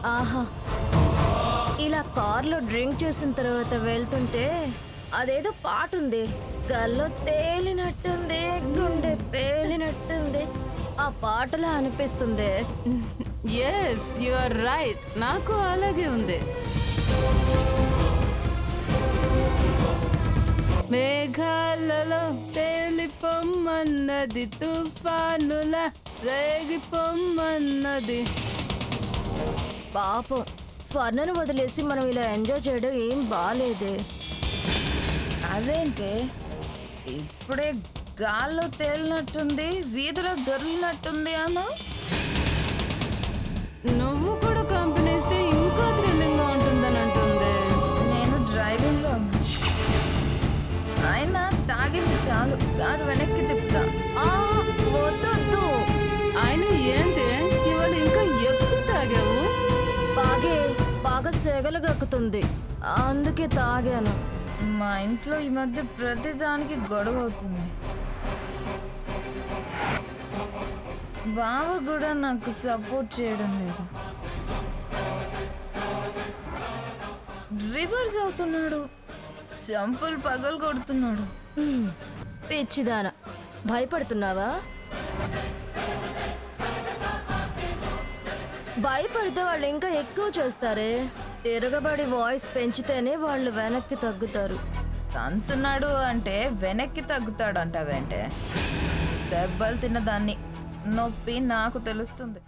ఆహా! ఇలా కార్‌లో డ్రింక్ చేసిన తర్వాత వెళ్తుంటే అదేదో పాటుంది. గాల్లో తేలినట్టుంది, గుండె పేలినట్టుంది. ఆ పాటలా అనిపిస్తుంది. ఎస్ యు ఆర్ రైట్, నాకు అలాగే ఉంది. మేఘాలలో తేలిపొమ్మన్నది, తుఫానుల రేగిపొమ్మన్నది. పాపం స్వర్ణను వదిలేసి మనం ఇలా ఎంజాయ్ చేయడం ఏం బాలేదే. అదేంటే ఇప్పుడే గాల్లో తేలినట్టుంది, వీధిలో దొరికినట్టుంది అన్నా. నువ్వు కూడా కంపెనీస్తే ఇంకా థ్రిల్లింగ్ గా ఉంటుందని అంటుంది. నేను డ్రైవింగ్ లో ఉన్నా. ఆయన తాగింది చాలు, కారు వెనక్కి తిప్పుతా. ఆ వద్దొద్దు. ఆయన ఏంటి ఇవాళ ఇంకా ఎక్కువ తాగావు? బాగా సెగలు గక్కుతుంది, అందుకే తాగాను. మా ఇంట్లో ఈ మధ్య ప్రతిదానికి గొడవ అవుతుంది. బావ కూడా నాకు సపోర్ట్ చేయడం లేదు. రివర్స్ అవుతున్నాడు, చంపులు పగలు కొడుతున్నాడు. పిచ్చిదాన, భయపడుతున్నావా? భయపడితే వాళ్ళు ఇంకా ఎక్కువ చేస్తారే. తిరగబడి వాయిస్ పెంచితేనే వాళ్ళు వెనక్కి తగ్గుతారు. తంతున్నాడు అంటే వెనక్కి తగ్గుతాడు అంటావేంటే? దెబ్బలు తిన్న దాన్ని నొప్పి నాకు తెలుస్తుంది.